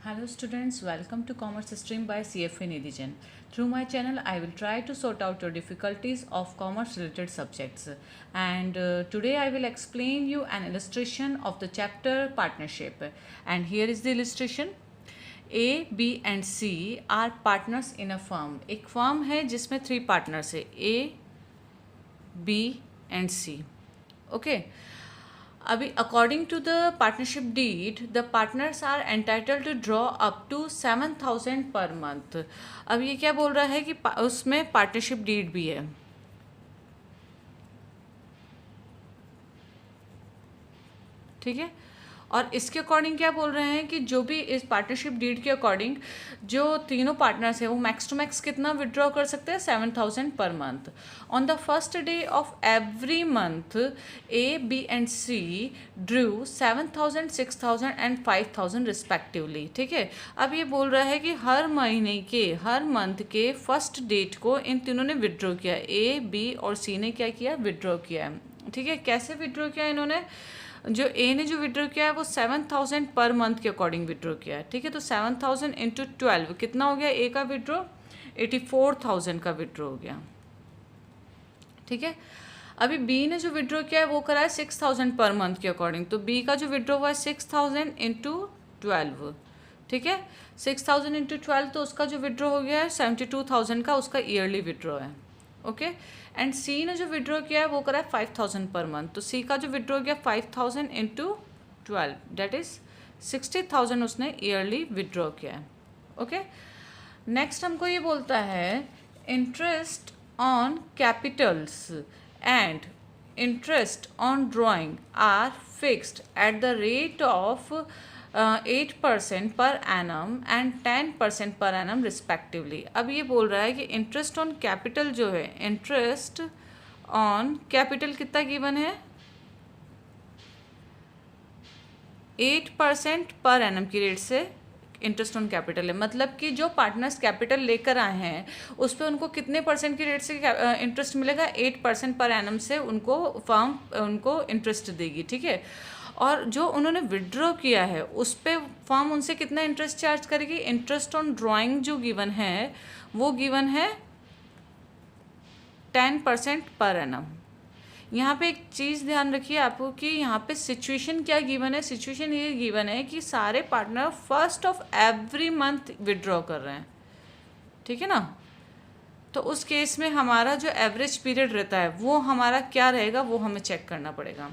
Hello students, welcome to Commerce Stream by CFA Nidhi Jain. Through my channel, I will try to sort out your difficulties of commerce related subjects. And today I will explain you an illustration of the chapter partnership. And here is the illustration. A, B and C are partners in a firm. एक firm है जिसमें 3 partners है A, B and C. Okay. अभी according to the partnership deed the partners are entitled to draw up to 7,000 per month. अब ये क्या बोल रहा है कि उसमें पार्टनरशिप डीड भी है. ठीक है. और इसके अकॉर्डिंग क्या बोल रहे हैं कि जो भी इस पार्टनरशिप डीड के अकॉर्डिंग जो तीनों पार्टनर्स हैं वो मैक्स टू मैक्स कितना विड्रॉ कर सकते हैं 7,000 per month. On the first day of every month A, B and C drew 7,000, 6,000 and 5,000 respectively. ठीक है. अब ये बोल रहा है कि हर महीने के हर मंथ के फर्स्ट डेट को इन तीनों ने विड्रॉ किया. ए, बी और सी ने क्या किया, विड्रॉ किया. ठीक है. कैसे विड्रॉ किया इन्होंने, जो ए ने जो विड्रॉ किया है वो 7,000 पर मंथ के अकॉर्डिंग विड्रॉ किया है. ठीक है. तो 7,000 इंटू 12 कितना हो गया ए का विड्रॉ, 84,000 का विड्रॉ हो गया. ठीक है. अभी बी ने जो विड्रॉ किया है वो करा है 6,000 पर मंथ के अकॉर्डिंग. तो बी का जो विड्रॉ हुआ है 6,000 इंटू 12. ठीक है. 6,000 इंटू 12 तो उसका जो विड्रॉ हो गया है 72,000 का उसका ईयरली विड्रॉ है. ओके. एंड सी ने जो विड्रॉ किया है वो करा है 5,000 पर मंथ. तो सी का जो विड्रॉ किया 5,000 इंटू 12 डेट इज 60,000 उसने ईयरली विड्रॉ किया है. ओके. नेक्स्ट हमको ये बोलता है interest on capitals and interest on drawing are fixed at the rate of 8% per annum and 10% per annum respectively. अब ये बोल रहा है कि इंटरेस्ट ऑन कैपिटल जो है, इंटरेस्ट ऑन कैपिटल कितना गिवन है 8% पर एनम की रेट से इंटरेस्ट ऑन कैपिटल है. मतलब कि जो पार्टनर्स कैपिटल लेकर आए हैं उस पर उनको कितने परसेंट की रेट से इंटरेस्ट मिलेगा, 8% पर एनम से उनको फर्म उनको इंटरेस्ट देगी. ठीक है. और जो उन्होंने विड्रॉ किया है उस पर फर्म उनसे कितना इंटरेस्ट चार्ज करेगी. इंटरेस्ट ऑन ड्राइंग जो गिवन है वो गिवन है 10% पर एनम. यहाँ पे एक चीज़ ध्यान रखिए आपको कि यहाँ पे सिचुएशन क्या गिवन है. सिचुएशन ये गिवन है कि सारे partner first of every month withdraw कर रहे हैं. ठीक है ना. तो उस केस में हमारा जो एवरेज पीरियड रहता है वो हमारा क्या रहेगा वो हमें चेक करना पड़ेगा.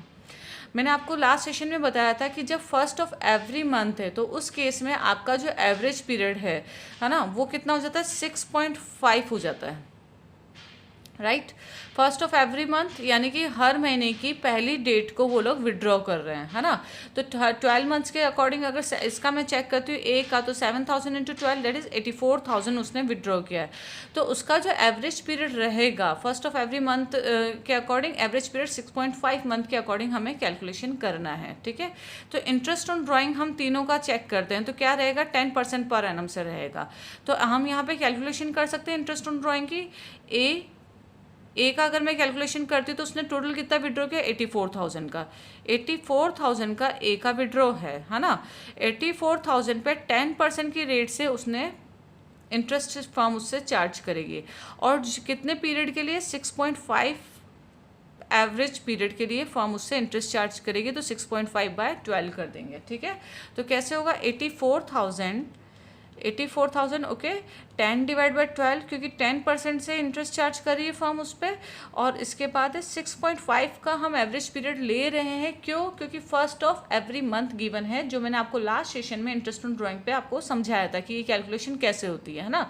मैंने आपको लास्ट सेशन में बताया था कि जब फर्स्ट ऑफ एवरी मंथ है तो उस केस में आपका जो एवरेज पीरियड है ना, वो कितना हो जाता है 6.5 हो जाता है. Right. First of every month यानी कि हर महीने की पहली डेट को वो लोग विड्रॉ कर रहे हैं, है ना. तो 12 मंथ्स के अकॉर्डिंग अगर इसका मैं चेक करती हूँ ए का, तो 7,000 इंटू 12 दैट इज 84,000 उसने विड्रॉ किया है. तो उसका जो एवरेज पीरियड रहेगा फर्स्ट ऑफ एवरी मंथ के अकॉर्डिंग एवरेज पीरियड 6.5 मंथ के अकॉर्डिंग हमें कैलकुलेशन करना है. ठीक है. तो इंटरेस्ट ऑन ड्राइंग हम तीनों का चेक करते हैं तो क्या रहेगा 10% पर एनम से रहेगा. तो हम यहाँ पे कैलकुलेशन कर सकते हैं इंटरेस्ट ऑन ड्राइंग की. ए का अगर मैं कैलकुलेशन करती हूँ तो उसने टोटल कितना विड्रॉ किया 84,000 का. 84,000 का ए का विड्रॉ है ना. 84,000 पे 10% की रेट से उसने इंटरेस्ट फर्म उससे चार्ज करेगी. और कितने पीरियड के लिए 6.5 एवरेज पीरियड के लिए फर्म उससे इंटरेस्ट चार्ज करेगी. तो 6.5/12 कर देंगे. ठीक है. तो कैसे होगा 84,000 ओके 10/12 क्योंकि 10% से इंटरेस्ट चार्ज कर रही है फर्म उस पर. और इसके बाद है 6.5 का हम एवरेज पीरियड ले रहे हैं. क्यों? क्योंकि first of every month given है, जो मैंने आपको लास्ट सेशन में इंटरेस्ट ऑन ड्राइंग पे आपको समझाया था कि ये कैलकुलेशन कैसे होती है ना.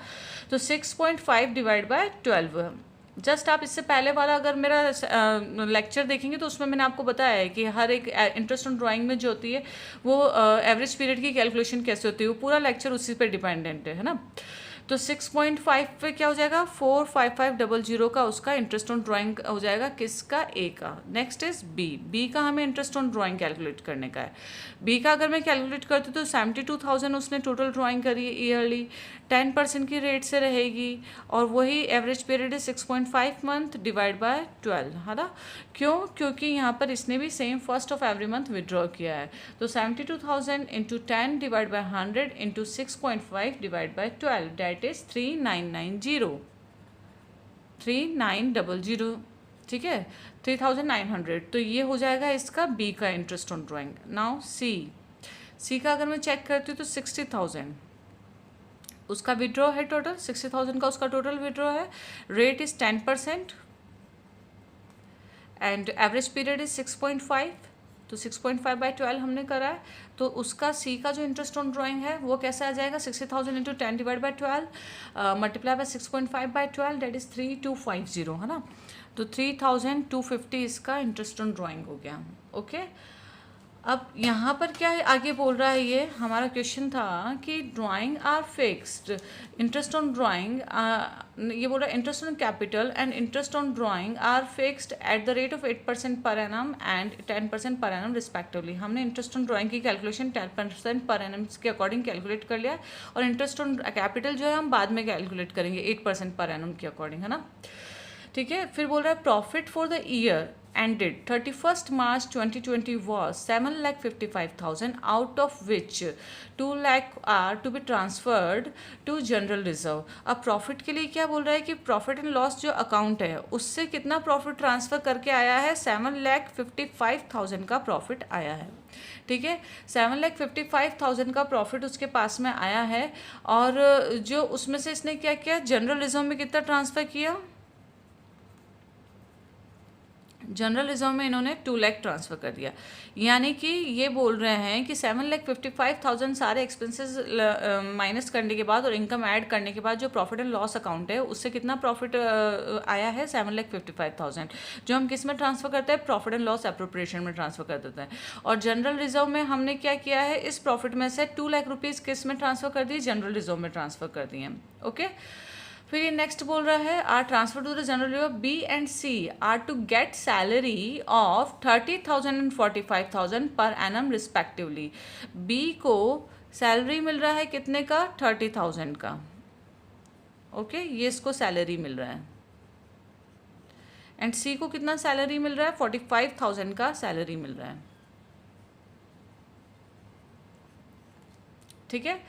तो 6.5/12. जस्ट आप इससे पहले वाला अगर मेरा लेक्चर देखेंगे तो उसमें मैंने आपको बताया है कि हर एक इंटरेस्ट ऑन ड्राइंग में जो होती है वो एवरेज पीरियड की कैलकुलेशन कैसे होती है, वो पूरा लेक्चर उसी पर डिपेंडेंट है ना. तो 6.5 पे क्या हो जाएगा, 45500 का उसका इंटरेस्ट ऑन ड्राइंग हो जाएगा, किसका, ए का। नेक्स्ट इज बी का हमें इंटरेस्ट ऑन ड्राइंग कैलकुलेट करने का है। बी का अगर मैं कैलकुलेट करती हूँ तो 72,000 उसने टोटल ड्राइंग करी है ईयरली, 10% की रेट से रहेगी, और वही एवरेज पीरियड है 6.5 मंथ डिवाइड बाय 12, है ना। क्यों, क्योंकि यहाँ पर इसने भी same first of every month withdraw किया है। तो 72,000 into 10 divide by 100 into 6.5 divide by 12, that is 3990, 3900, ठीक है, 3900। तो ये हो जाएगा इसका बी का interest on drawing. Now see का अगर मैं चेक करती हूँ तो 60,000 उसका विड्रॉ है, टोटल 60,000 का उसका टोटल विड्रॉ है, rate is 10% and average period is 6.5, तो 6.5 बाई 12 हमने करा है। तो उसका सी का जो इंटरेस्ट ऑन ड्राइंग है वो कैसे आ जाएगा, 60,000 into 10 divide by 12 multiply by 6.5 by 12, that is 3250, है ना। तो 3250 इसका इंटरेस्ट ऑन ड्राइंग हो गया। ओके, अब यहाँ पर क्या है, आगे बोल रहा है, ये हमारा क्वेश्चन था कि drawing are fixed, interest on drawing, ये बोल रहा है interest on capital and interest on drawing are fixed at the rate of 8% per annum and 10% per annum respectively. हमने इंटरेस्ट ऑन ड्राइंग की कैलकुलेशन 10% पर एनम के according calculate कर लिया, और इंटरेस्ट ऑन कैपिटल जो है हम बाद में कैलकुलेट करेंगे 8% पर एनम के अकॉर्डिंग, है ना। ठीक है, फिर बोल रहा है profit for the year ended 31st March 2020 was 7,55,000, out of which 2 lakh are to be transferred to general reserve। अब प्रॉफिट के लिए क्या बोल रहा है कि प्रॉफिट एंड लॉस जो अकाउंट है उससे कितना प्रॉफिट ट्रांसफ़र करके आया है, 7,55,000 का प्रॉफिट आया है। ठीक है, 7,55,000 का प्रॉफिट उसके पास में आया है, और जो उसमें से इसने क्या किया, जनरल रिजर्व में कितना ट्रांसफ़र किया, जनरल रिजर्व में इन्होंने 2 लाख ट्रांसफ़र कर दिया। यानी कि ये बोल रहे हैं कि 7,55,000 सारे एक्सपेंसेस माइनस करने के बाद और इनकम ऐड करने के बाद जो प्रॉफिट एंड लॉस अकाउंट है उससे कितना प्रॉफिट आया है, 7,55,000, जो हम किस में ट्रांसफ़र करते हैं, प्रॉफिट एंड लॉस एप्रोप्रिएशन में ट्रांसफ़र कर देते हैं। और जनरल रिजर्व में हमने क्या किया है, इस प्रॉफिट में से 2 लाख रुपीज़ किस में ट्रांसफ़र कर दिए, जनरल रिजर्व में ट्रांसफ़र कर दिए। ओके, फिर ये नेक्स्ट बोल रहा है are transfer to the general reserve, B and C are to get salary of 30,000 and 45,000 per annum respectively. B को सैलरी मिल रहा है कितने का, 30,000 का। ओके, ये इसको सैलरी मिल रहा है, एंड सी को कितना सैलरी मिल रहा है, 45,000 का सैलरी मिल रहा है। ठीक है,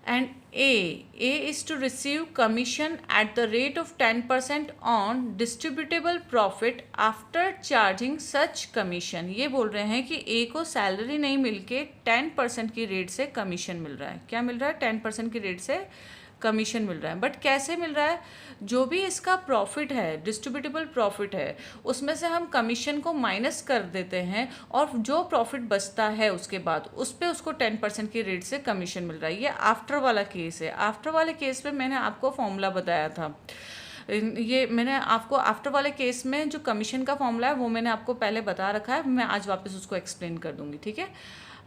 and A is to receive commission at the rate of 10% on distributable profit after charging such commission। ये बोल रहे हैं कि A को सैलरी नहीं मिलके 10% की रेट से कमीशन मिल रहा है। क्या मिल रहा है, 10% की रेट से कमीशन मिल रहा है। बट कैसे मिल रहा है, जो भी इसका प्रॉफिट है, डिस्ट्रीब्यूटेबल प्रॉफिट है, उसमें से हम कमीशन को माइनस कर देते हैं, और जो प्रॉफिट बचता है उसके बाद उस पर उसको 10% की रेट से कमीशन मिल रहा है। ये आफ्टर वाला केस है। आफ्टर वाले केस में मैंने आपको फॉर्मूला बताया था, ये मैंने आपको आफ्टर वाले केस में जो कमीशन का फॉर्मूला है वो मैंने आपको पहले बता रखा है, मैं आज वापस उसको एक्सप्लेन कर दूंगी। ठीक है,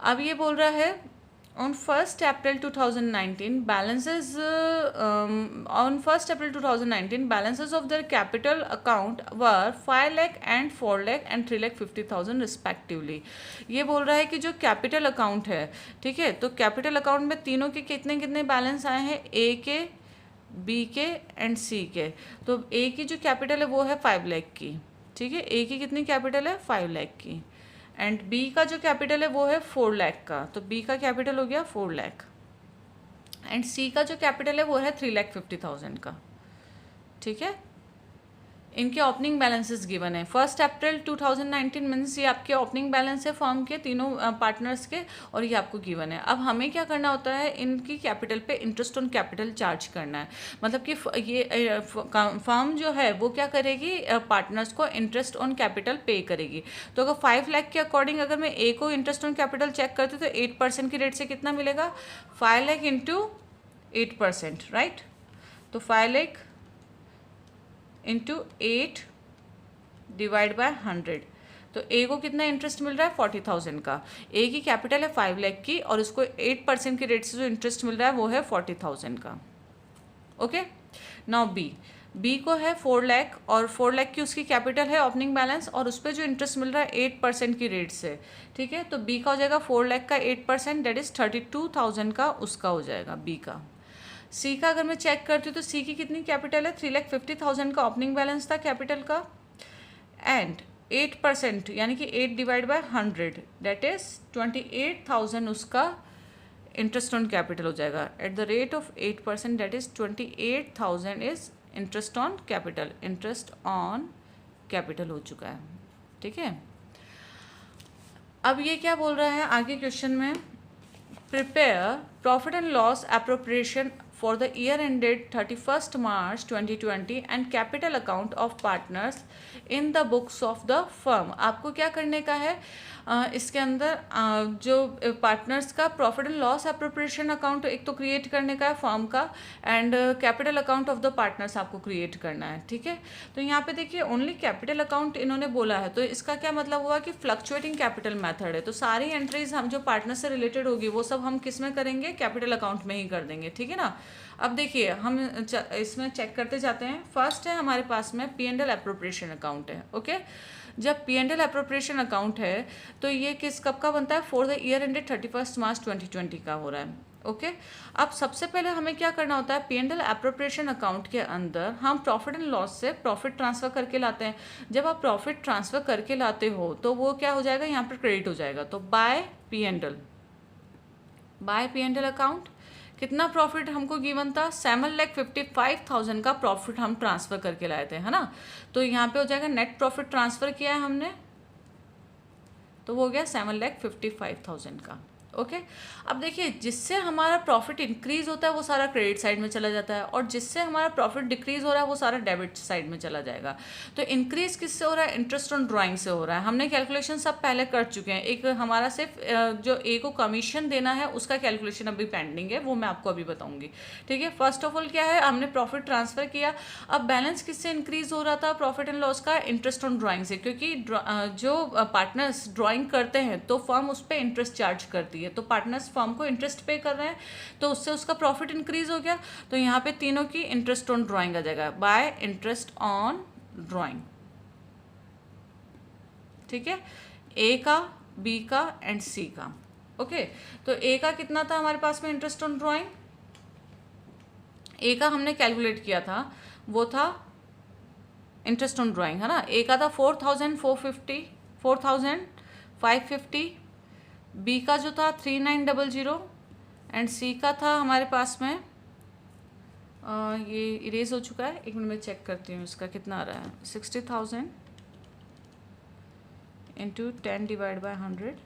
अब ये बोल रहा है on 1st April 2019 balances on 1st April 2019 balances of their capital account were 5 lakh and 4 lakh and 3,50,000 respectively। ये बोल रहा है कि जो कैपिटल अकाउंट है, ठीक है, तो कैपिटल अकाउंट में तीनों के कितने कितने बैलेंस आए हैं, ए के, बी के एंड सी के। तो ए की जो कैपिटल है वो है 5 लाख की। ठीक है, ए की कितनी कैपिटल है, 5 लाख की, एंड बी का जो कैपिटल है वो है 4 लाख का। तो बी का कैपिटल हो गया 4 लाख, एंड सी का जो कैपिटल है वो है 3,50,000 का। ठीक है, इनके ओपनिंग बैलेंसेस गिवन है। 1st अप्रैल 2019 मीन्स ये आपके ओपनिंग बैलेंस है फर्म के तीनों पार्टनर्स के, और ये आपको गिवन है। अब हमें क्या करना होता है, इनकी कैपिटल पे इंटरेस्ट ऑन कैपिटल चार्ज करना है। मतलब कि ये फर्म जो है वो क्या करेगी, पार्टनर्स को इंटरेस्ट ऑन कैपिटल पे करेगी। तो अगर 5 लाख के अकॉर्डिंग अगर मैं ए को इंटरेस्ट ऑन कैपिटल चेक करती हूँ तो 8% की रेट से कितना मिलेगा, 5 लाख इंटू 8%, राइट। तो 5 लाख इंटू 8 डिवाइड बाय 100, तो ए को कितना इंटरेस्ट मिल रहा है, 40,000 का। ए की कैपिटल है 5 लाख की, और उसको 8% की रेट से जो इंटरेस्ट मिल रहा है वो है 40,000 का। ओके। नाउ बी को है 4 लाख और 4 लाख की उसकी कैपिटल है ओपनिंग बैलेंस और उस पर जो इंटरेस्ट मिल रहा है 8% की रेट से, ठीक है। तो बी का हो जाएगा 4 लाख का 8%, दैट इज़ 32,000 का उसका हो जाएगा बी का। सी का अगर मैं चेक करती हूँ तो सी की कितनी कैपिटल है, 3,50,000 का ओपनिंग बैलेंस था कैपिटल का, एंड 8% यानी कि 8 डिवाइड बाय 100 दैट इज़ 28,000 उसका इंटरेस्ट ऑन कैपिटल हो जाएगा। Eight the rate of 8% that is 28,000 is interest on capital, interest on capital हो चुका है, ठीक है। अब ये क्या बोल रहा है आगे क्वेश्चन में, prepare profit and loss appropriation for the year ended 31st March 2020 and capital account of partners in the books of the firm। आपको क्या करने का है, इसके अंदर जो पार्टनर्स का profit and loss appropriation account एक तो क्रिएट करने का है फर्म का, and capital account of the partners आपको क्रिएट करना है, ठीक है। तो यहाँ पे देखिए ओनली कैपिटल अकाउंट इन्होंने बोला है, तो इसका क्या मतलब हुआ कि फ्लक्चुएटिंग कैपिटल मेथड है, तो सारी एंट्रीज हम जो पार्टनर से रिलेटेड होगी वो सब हम किस में करेंगे, कैपिटल अकाउंट में ही कर देंगे, ठीक है ना। अब देखिए हम इसमें चेक करते जाते हैं। फर्स्ट है हमारे पास में P&L एप्रोप्रिएशन अकाउंट है, ओके। जब P&L एप्रोप्रिएशन अकाउंट है तो ये किस कब का बनता है, फॉर द ईयर एंडेड 31 मार्च 2020 का हो रहा है, ओके। अब सबसे पहले हमें क्या करना होता है, P&L एप्रोप्रिएशन अकाउंट के अंदर हम प्रॉफिट एंड लॉस से प्रॉफिट ट्रांसफर करके लाते हैं। जब आप प्रॉफिट ट्रांसफर करके लाते हो तो वो क्या हो जाएगा, यहाँ पर क्रेडिट हो जाएगा। तो बाय P&L अकाउंट कितना प्रॉफिट हमको गिवन था, 7,55,000 का प्रॉफिट हम ट्रांसफर करके लाए थे, है ना। तो यहाँ पे हो जाएगा नेट प्रॉफिट ट्रांसफर किया है हमने, तो वो हो गया 7,55,000 का, ओके। अब देखिए जिससे हमारा प्रॉफिट इंक्रीज होता है वो सारा क्रेडिट साइड में चला जाता है, और जिससे हमारा प्रॉफिट डिक्रीज हो रहा है वो सारा डेबिट साइड में चला जाएगा। तो इंक्रीज किससे हो रहा है, इंटरेस्ट ऑन ड्राइंग से हो रहा है। हमने कैलकुलेशन सब पहले कर चुके हैं, एक हमारा सिर्फ जो ए को कमीशन देना है उसका कैलकुलेशन अभी पेंडिंग है, वो मैं आपको अभी बताऊंगी, ठीक है। फर्स्ट ऑफ ऑल क्या है, हमने प्रॉफिट ट्रांसफर किया। अब बैलेंस किससे इंक्रीज हो रहा था प्रॉफिट एंड लॉस का, इंटरेस्ट ऑन ड्राइंग से, क्योंकि जो पार्टनर्स ड्राइंग करते हैं तो फर्म उस पर इंटरेस्ट चार्ज करती है, तो पार्टनर्स फर्म को इंटरेस्ट पे कर रहे हैं तो उससे उसका प्रॉफिट इंक्रीज हो गया। तो यहाँ पे तीनों की इंटरेस्ट ऑन ड्राइंग आ जाएगा, बाय इंटरेस्ट ऑन ड्राइंग, ठीक है। ए का, बी का एंड सी का, ओके। तो ए का कितना था हमारे पास में इंटरेस्ट ऑन ड्राइंग, ए का हमने कैलकुलेट किया था, वो था इंटरेस्ट ऑन ड्राइंग, है ना। ए का था 4,550, बी का जो था 3,900 एंड सी का था हमारे पास में ये इरेज हो चुका है, एक मिनट में चेक करती हूँ इसका कितना आ रहा है, 60,000 into 10 divide by 100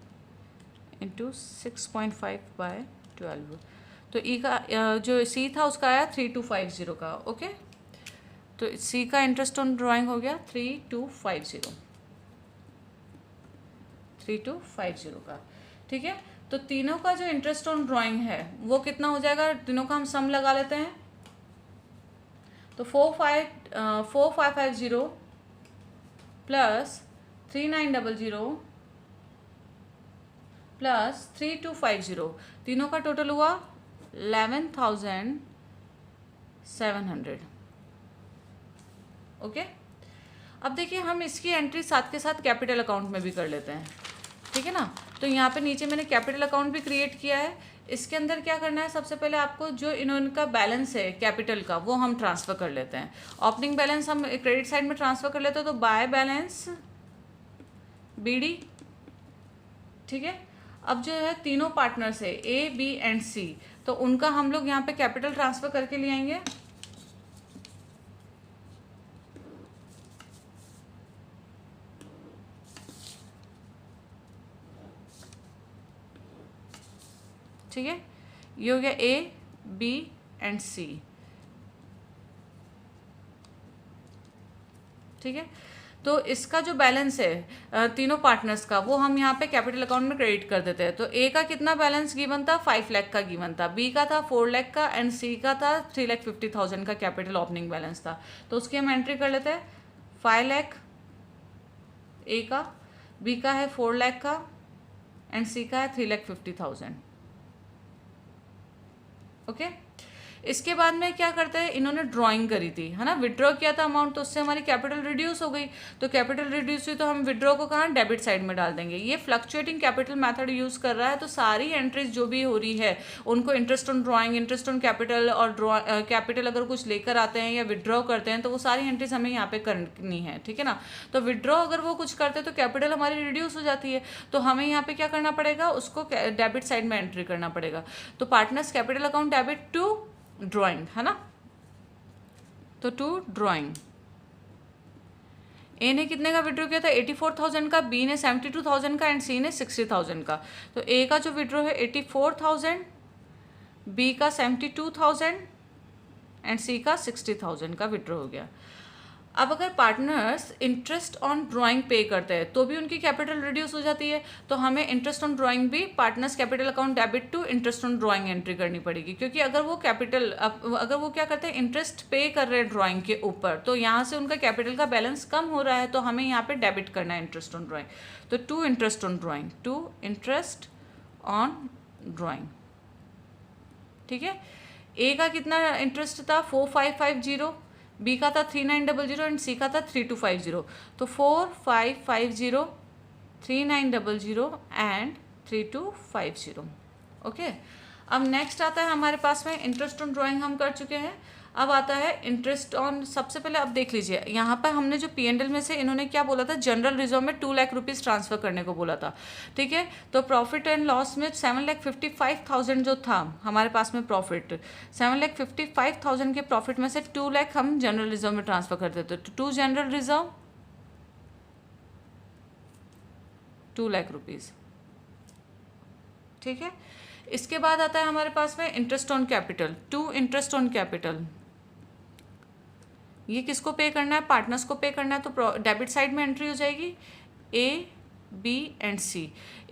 into 6.5 by 12। तो ई का जो सी था उसका आया 3,250 का, ओके। तो सी का इंटरेस्ट ऑन ड्राइंग हो गया 3,250 का, ठीक है। तो तीनों का जो इंटरेस्ट ऑन ड्राइंग है वो कितना हो जाएगा, तीनों का हम सम लगा लेते हैं। तो 4,550 प्लस 3,900 प्लस 3,250, तीनों का टोटल हुआ 11,700, ओके। अब देखिए हम इसकी एंट्री साथ के साथ कैपिटल अकाउंट में भी कर लेते हैं, ठीक है ना। तो यहाँ पे नीचे मैंने कैपिटल अकाउंट भी क्रिएट किया है। इसके अंदर क्या करना है, सबसे पहले आपको जो इनका बैलेंस है कैपिटल का वो हम ट्रांसफ़र कर लेते हैं। ओपनिंग बैलेंस हम क्रेडिट साइड में ट्रांसफ़र कर लेते हैं, तो बाय बैलेंस BD, ठीक है। अब जो है तीनों पार्टनर्स है A, B एंड C, तो उनका हम लोग यहाँ पे कैपिटल ट्रांसफ़र करके ले आएंगे। ठीक है, ये हो गया A, B एंड C, ठीक है। तो इसका जो बैलेंस है तीनों पार्टनर्स का वो हम यहाँ पे कैपिटल अकाउंट में क्रेडिट कर देते हैं। तो ए का कितना बैलेंस गिवन था, 5 लाख का गिवन था, बी का था 4 लाख का एंड सी का था 3,50,000 का कैपिटल ओपनिंग बैलेंस था। तो उसकी हम एंट्री कर लेते हैं, 5 लाख ए का, बी का है 4 लाख का एंड सी का है 3,50,000, ओके। इसके बाद में क्या करते हैं, इन्होंने ड्राइंग करी थी, है ना, विड्रॉ किया था अमाउंट, तो उससे हमारी कैपिटल रिड्यूस हो गई। तो कैपिटल रिड्यूस हुई तो हम विड्रॉ को कहाँ, डेबिट साइड में डाल देंगे। ये फ्लक्चुएटिंग कैपिटल मेथड यूज़ कर रहा है, तो सारी एंट्रीज जो भी हो रही है उनको interest on drawing, interest on capital और कैपिटल अगर कुछ लेकर आते हैं या विड्रॉ करते हैं तो वो सारी एंट्रीज हमें यहाँ पे करनी है, ठीक है ना। तो विड्रॉ अगर वो कुछ करते हैं तो कैपिटल हमारी रिड्यूस हो जाती है, तो हमें यहाँ पे क्या करना पड़ेगा, उसको डेबिट साइड में एंट्री करना पड़ेगा। तो partners capital account debit to drawing, है ना, तो टू ड्राइंग। ए ने कितने का विड्रॉ किया था, 84,000 का, बी ने 72,000 का एंड सी ने 60,000 का। तो ए का जो विड्रॉ है 84,000, बी का 72,000 एंड सी का 60,000 का विड्रॉ हो गया। अब अगर पार्टनर्स इंटरेस्ट ऑन ड्राइंग पे करते हैं तो भी उनकी कैपिटल रिड्यूस हो जाती है, तो हमें इंटरेस्ट ऑन ड्राइंग भी partners capital account debit to interest on drawing entry करनी पड़ेगी, क्योंकि अगर वो कैपिटल अगर वो क्या करते हैं, इंटरेस्ट पे कर रहे हैं ड्राइंग के ऊपर, तो यहाँ से उनका कैपिटल का बैलेंस कम हो रहा है, तो हमें यहाँ पे डेबिट करना है इंटरेस्ट ऑन ड्राइंग। तो to interest on drawing, to interest on drawing, ठीक है। ए का कितना इंटरेस्ट था, 4,550, बी का था 3,900 एंड सी का था 3,250। तो 4,550, 3,900 एंड 3,250। ओके, अब नेक्स्ट आता है हमारे पास में इंटरेस्ट ऑन ड्राइंग हम कर चुके हैं। अब आता है इंटरेस्ट ऑन, सबसे पहले आप देख लीजिए यहाँ पर हमने जो P&L में से इन्होंने क्या बोला था, जनरल रिजर्व में 2 लाख रुपीज़ ट्रांसफ़र करने को बोला था, ठीक है। तो प्रॉफिट एंड लॉस में 7,55,000 जो था हमारे पास में प्रॉफिट, 7,55,000 के प्रॉफिट में से 2 लाख हम जनरल रिजर्व में ट्रांसफ़र कर देते, तो 2 जनरल रिजर्व 2 लाख रुपीज़, ठीक है। इसके बाद आता है हमारे पास में interest on capital, 2 interest on capital. ये किसको पे करना है, पार्टनर्स को पे करना है, तो डेबिट साइड में एंट्री हो जाएगी ए, बी एंड सी।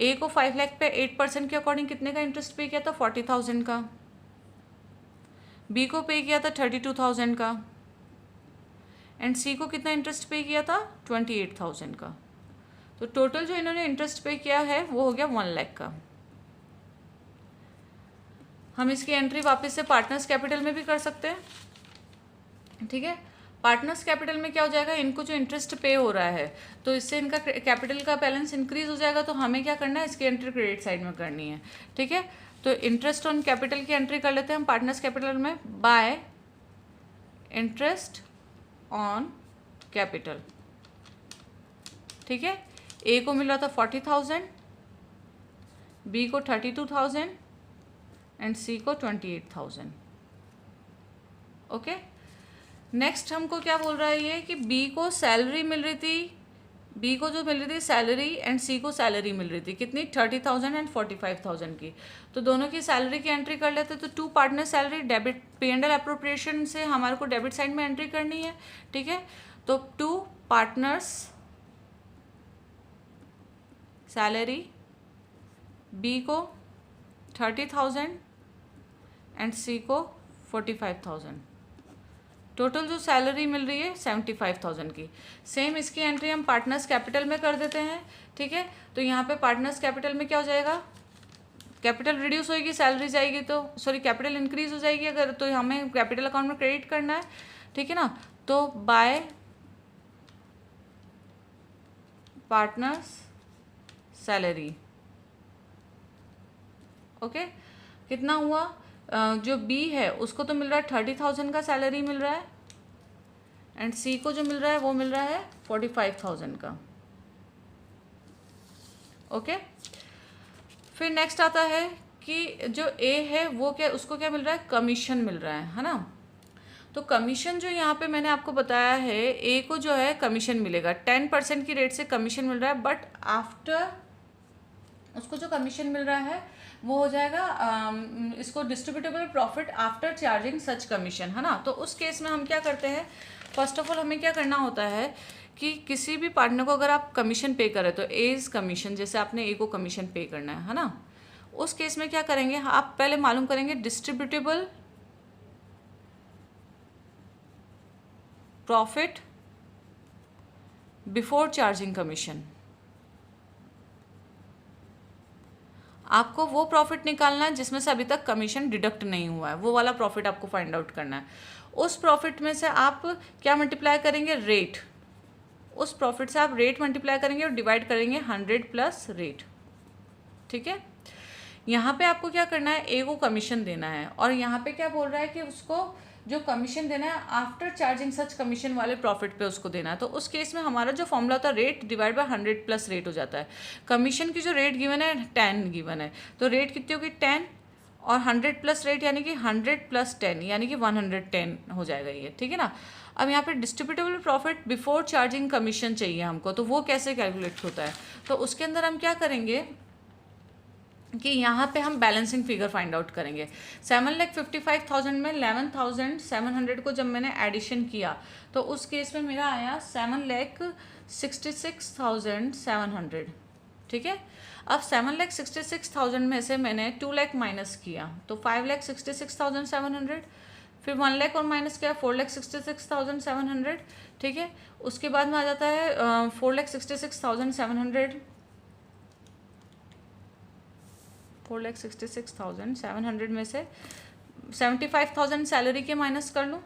ए को 5 लाख पे 8% के अकॉर्डिंग कितने का इंटरेस्ट पे किया था, 40,000 का। बी को पे किया था 32,000 का एंड सी को कितना इंटरेस्ट पे किया था, 28,000 का। तो टोटल जो इन्होंने इंटरेस्ट पे किया है वो हो गया 1 लाख का। हम इसकी एंट्री वापस से पार्टनर्स कैपिटल में भी कर सकते हैं, ठीक है। पार्टनर्स कैपिटल में क्या हो जाएगा, इनको जो इंटरेस्ट पे हो रहा है तो इससे इनका कैपिटल का बैलेंस इंक्रीज हो जाएगा, तो हमें क्या करना है, इसकी एंट्री क्रेडिट साइड में करनी है, ठीक है। तो इंटरेस्ट ऑन कैपिटल की एंट्री कर लेते हैं हम पार्टनर्स कैपिटल में, बाय इंटरेस्ट ऑन कैपिटल, ठीक है। ए को मिल रहा था 40,000, बी को 32,000 एंड सी को 28,000। ओके, नेक्स्ट हमको क्या बोल रहा है ये कि बी को सैलरी मिल रही थी, बी को जो मिल रही थी सैलरी एंड सी को सैलरी मिल रही थी कितनी, 30,000 एंड 45,000 की। तो दोनों की सैलरी की एंट्री कर लेते, तो 2 partner salary debit, P&L appropriation से हमारे को डेबिट साइड में एंट्री करनी है, ठीक है। तो 2 पार्टनर्स सैलरी, बी को 30,000 एंड सी को 45,000। टोटल जो सैलरी मिल रही है 75,000 की। सेम इसकी एंट्री हम पार्टनर्स कैपिटल में कर देते हैं, ठीक है। तो यहाँ पे पार्टनर्स कैपिटल में क्या हो जाएगा, कैपिटल रिड्यूस होगी, सैलरी जाएगी, तो सॉरी कैपिटल इंक्रीज हो जाएगी अगर, तो हमें कैपिटल अकाउंट में क्रेडिट करना है, ठीक है ना। तो बाय पार्टनर्स सैलरी, ओके। कितना हुआ, जो बी है उसको तो मिल रहा है 30,000 का सैलरी मिल रहा है एंड सी को जो मिल रहा है वो मिल रहा है 45,000 का, ओके। फिर नेक्स्ट आता है कि जो ए है वो क्या, उसको क्या मिल रहा है, कमीशन मिल रहा है ना। तो कमीशन जो यहाँ पे मैंने आपको बताया है, ए को जो है कमीशन मिलेगा 10% की रेट से कमीशन मिल रहा है, बट आफ्टर उसको जो कमीशन मिल रहा है वो हो जाएगा इसको डिस्ट्रीब्यूटेबल प्रॉफिट आफ्टर चार्जिंग सच कमीशन, है ना। तो उस केस में हम क्या करते हैं, फर्स्ट ऑफ ऑल हमें क्या करना होता है कि किसी भी पार्टनर को अगर आप कमीशन पे करें तो एज कमीशन, जैसे आपने ए को कमीशन पे करना है ना, उस केस में क्या करेंगे, आप पहले मालूम करेंगे distributable profit before charging commission. आपको वो प्रॉफिट निकालना है जिसमें से अभी तक कमीशन डिडक्ट नहीं हुआ है, वो वाला प्रॉफिट आपको फाइंड आउट करना है। उस प्रॉफिट में से आप क्या मल्टीप्लाई करेंगे, रेट। उस प्रॉफिट से आप रेट मल्टीप्लाई करेंगे और डिवाइड करेंगे 100 प्लस रेट। ठीक है, यहाँ पे आपको क्या करना है, ए को कमीशन देना है, और यहाँ पे क्या बोल रहा है कि उसको जो कमीशन देना है आफ्टर चार्जिंग सच कमीशन वाले प्रॉफिट पे उसको देना है। तो उस केस में हमारा जो फॉर्मूला होता है rate divide by 100 plus rate हो जाता है। कमीशन की जो रेट गिवन है 10 गिवन है, तो रेट कितनी होगी 10, और 100 प्लस रेट यानी कि 100 प्लस 10 यानी कि 110 हो जाएगा ये। ठीक है ना। अब यहाँ पे distributable profit before charging commission चाहिए हमको, तो वो कैसे कैलकुलेट होता है, तो उसके अंदर हम क्या करेंगे कि यहाँ पे हम बैलेंसिंग फिगर फाइंड आउट करेंगे। 7,55,000 में 11,700 को जब मैंने एडिशन किया तो उस केस में मेरा आया 7,66,700। ठीक है, अब 7,66,000 में से मैंने 2 लाख माइनस किया तो 5,66,700, फिर 1 लाख और माइनस किया 4,66,700। ठीक है, उसके बाद में आ जाता है 4,66,700, 4,66,700 में से 75,000 सैलरी के माइनस कर लूँ।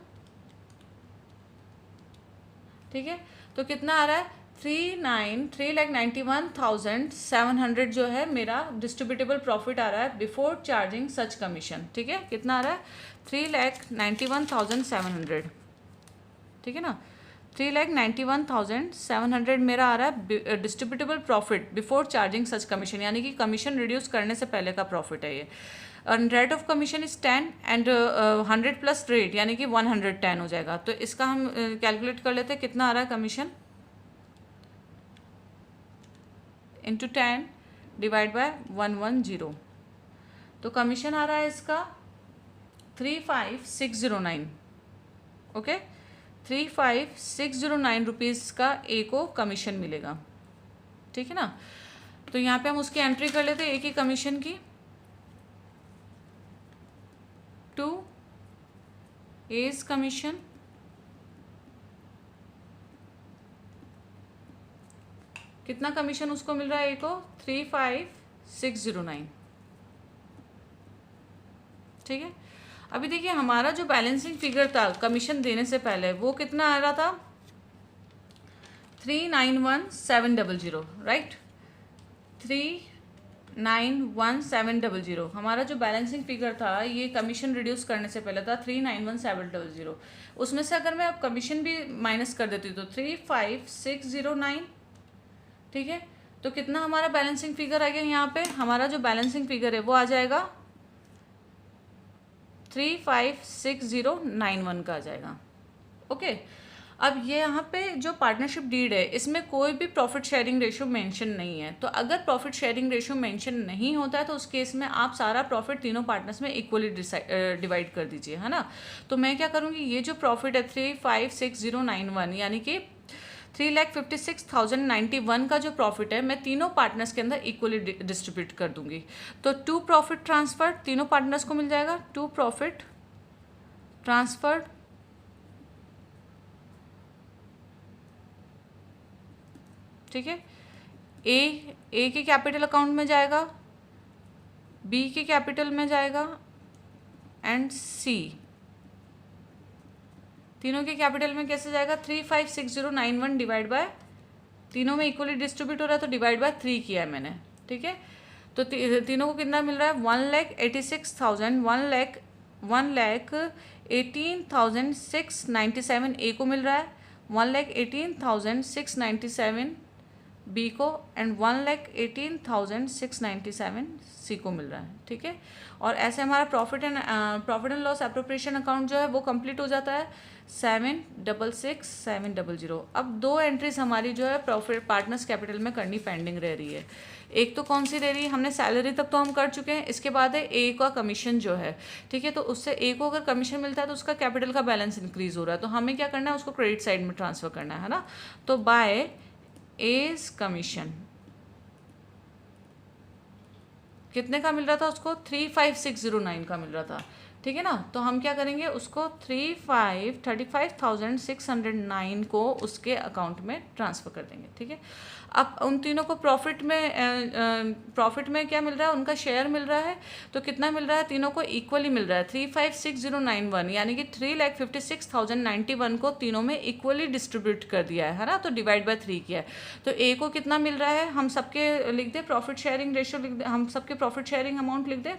ठीक है, तो कितना आ रहा है 3,91,700 जो है मेरा डिस्ट्रीब्यूटेबल प्रॉफिट आ रहा है बिफोर चार्जिंग सच कमीशन। ठीक है, कितना आ रहा है 3,91,700। ठीक है ना, 3,91,700 मेरा आ रहा है डिस्ट्रीब्यूटेबल प्रॉफिट बिफोर चार्जिंग सच कमीशन, यानी कि कमीशन रिड्यूस करने से पहले का प्रॉफिट है ये। Rate of commission is 10 and 100 plus rate यानी कि 110 हो जाएगा। तो इसका हम कैलकुलेट कर लेते हैं कितना आ रहा है कमीशन, इंटू 10 डिवाइड बाय 110, तो कमीशन आ रहा है इसका 35609। ओके, 35609 रुपीज़ का ए को कमीशन मिलेगा। ठीक है ना, तो यहाँ पे हम उसकी एंट्री कर लेते हैं ए की कमीशन की, 2 एज कमीशन कितना कमीशन उसको मिल रहा है ए को 35609। ठीक है, अभी देखिए हमारा जो बैलेंसिंग फिगर था कमीशन देने से पहले वो कितना आ रहा था 391,700, राइट, 391,700 हमारा जो बैलेंसिंग फिगर था ये कमीशन रिड्यूस करने से पहले था 391,700। उसमें से अगर मैं अब कमीशन भी माइनस कर देती हूँ तो 35609। ठीक है, तो कितना हमारा बैलेंसिंग फिगर आ गया, यहाँ पे हमारा जो बैलेंसिंग फिगर है वो आ जाएगा 356,091 का आ जाएगा। ओके, अब ये यहाँ पे जो पार्टनरशिप डीड है इसमें कोई भी प्रॉफिट शेयरिंग रेशियो मेंशन नहीं है, तो अगर प्रॉफिट शेयरिंग रेशियो मेंशन नहीं होता है तो उस केस में आप सारा प्रॉफिट तीनों पार्टनर्स में इक्वली डिवाइड कर दीजिए, है ना। तो मैं क्या करूँगी, ये जो प्रॉफिट है 356,091 यानी कि 3,56,091 का जो प्रॉफिट है मैं तीनों पार्टनर्स के अंदर इक्वली डिस्ट्रीब्यूट कर दूंगी। तो 2 प्रॉफिट ट्रांसफर तीनों पार्टनर्स को मिल जाएगा, 2 प्रॉफिट ट्रांसफर ठीक है, ए के कैपिटल अकाउंट में जाएगा, बी के कैपिटल में जाएगा एंड सी तीनों के कैपिटल में कैसे जाएगा 356,091 डिवाइड बाय, तीनों में इक्वली डिस्ट्रीब्यूट हो रहा है तो डिवाइड बाय 3 किया है मैंने। ठीक है, तो तीनों को कितना मिल रहा है 1,18,697 ए को मिल रहा है, 1,18,697 बी को एंड 1,18,697 सी को मिल रहा है। ठीक है, और ऐसे हमारा profit and loss appropriation account जो है वो कंप्लीट हो जाता है 766,700। अब 2 एंट्रीज हमारी जो है प्रॉफिट पार्टनर्स कैपिटल में करनी पेंडिंग रह रही है। एक तो कौन सी रह रही है, हमने सैलरी तक तो हम कर चुके हैं, इसके बाद है ए का कमीशन जो है। ठीक है, तो उससे ए को अगर कमीशन मिलता है तो उसका कैपिटल का बैलेंस इंक्रीज हो रहा है, तो हमें क्या करना है उसको क्रेडिट साइड में ट्रांसफर करना है ना। तो बाय एज कमीशन कितने का मिल रहा था उसको 35609 का मिल रहा था। ठीक है ना। तो हम क्या करेंगे, उसको 35,609 को उसके अकाउंट में ट्रांसफ़र कर देंगे। ठीक है, अब उन तीनों को प्रॉफिट में क्या मिल रहा है, उनका शेयर मिल रहा है। तो कितना मिल रहा है, तीनों को इक्वली मिल रहा है 356091, यानी कि 3,56,091 को तीनों में इक्वली डिस्ट्रीब्यूट कर दिया है ना। तो डिवाइड बाय 3 किया है। तो ए को कितना मिल रहा है, हम सबके लिख दे, प्रॉफिट शेयरिंग रेशियो लिख दे, हम सबके प्रॉफिट शेयरिंग अमाउंट लिख दे।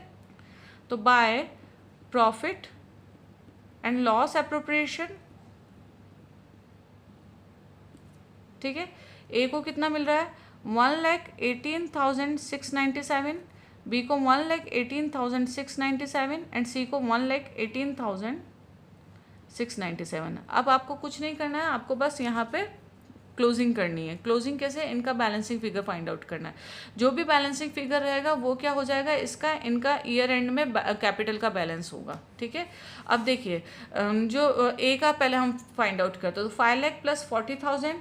तो by profit and loss appropriation, ठीक है, ए को कितना मिल रहा है 1,18,697, बी को 1,18,697 एंड सी को 1,18,697। अब आपको कुछ नहीं करना है, आपको बस यहाँ पे क्लोजिंग करनी है। क्लोजिंग कैसे, इनका बैलेंसिंग फिगर फाइंड आउट करना है। जो भी बैलेंसिंग फिगर रहेगा वो क्या हो जाएगा, इसका इनका ईयर एंड में कैपिटल का बैलेंस होगा। ठीक है, अब देखिए जो ए का पहले हम फाइंड आउट करते हैं। तो 5 लाख प्लस 40,000,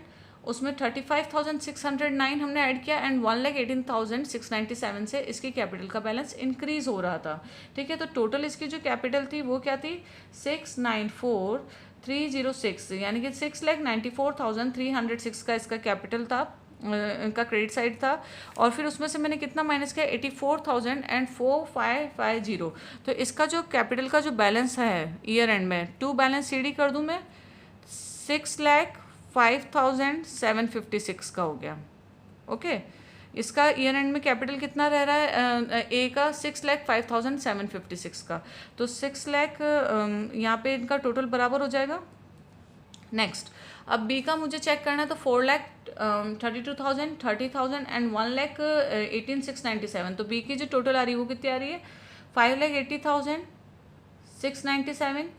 उसमें 35,609 हमने ऐड किया एंड 1,18,697 से इसकी कैपिटल का बैलेंस इंक्रीज हो रहा था। ठीक है, तो टोटल इसकी जो कैपिटल थी वो क्या थी 694,306, यानी कि 6,94,306 का इसका कैपिटल था, का क्रेडिट साइड था। और फिर उसमें से मैंने कितना माइनस किया 84,004,550। तो इसका जो कैपिटल का जो बैलेंस है ईयर एंड में, टू बैलेंस सीडी कर दूं मैं, 6,05,756 का हो गया। ओके, इसका ईयर एंड में कैपिटल कितना रह रहा है ए का 6,05,756 का। तो 6 लाख यहाँ पे इनका टोटल बराबर हो जाएगा। नेक्स्ट, अब बी का मुझे चेक करना है। तो 4,32,000, 30,000 एंड 1,18,697। तो बी की जो टोटल आ रही है वो कितनी आ रही है 5,80,697।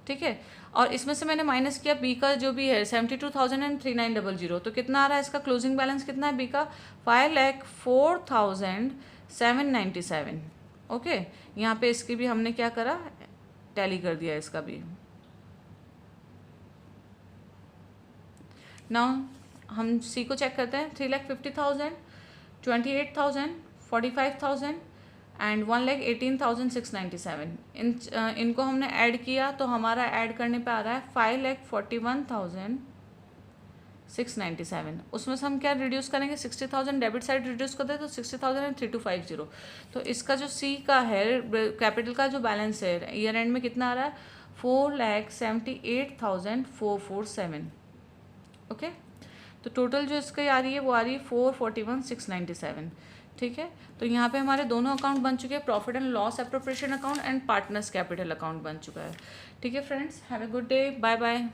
ठीक है, और इसमें से मैंने माइनस किया बी का जो भी है 72,039,000। तो कितना आ रहा है इसका क्लोजिंग बैलेंस, कितना है बी का 5,04,797। ओके, यहाँ पे इसकी भी हमने क्या करा, टैली कर दिया इसका भी। नाउ हम सी को चेक करते हैं। 3,50,000, 28,000, 45,000 एंड 1,18,697। इनको हमने ऐड किया तो हमारा ऐड करने पे आ रहा है 5,41,697। उसमें से हम क्या रिड्यूस करेंगे, 60,000 डेबिट साइड रिड्यूस कर दे तो 60,000 एंड 3,250। तो इसका जो सी का है कैपिटल का जो बैलेंस है ईयर एंड में कितना आ रहा है 4,78,447। ओके, तो टोटल जो इसकी आ रही है वो आ रही है 441,697। ठीक है, तो यहाँ पे हमारे दोनों अकाउंट बन चुके हैं, profit and loss appropriation account and partners capital account बन चुका है। ठीक है friends, have a good day, bye bye.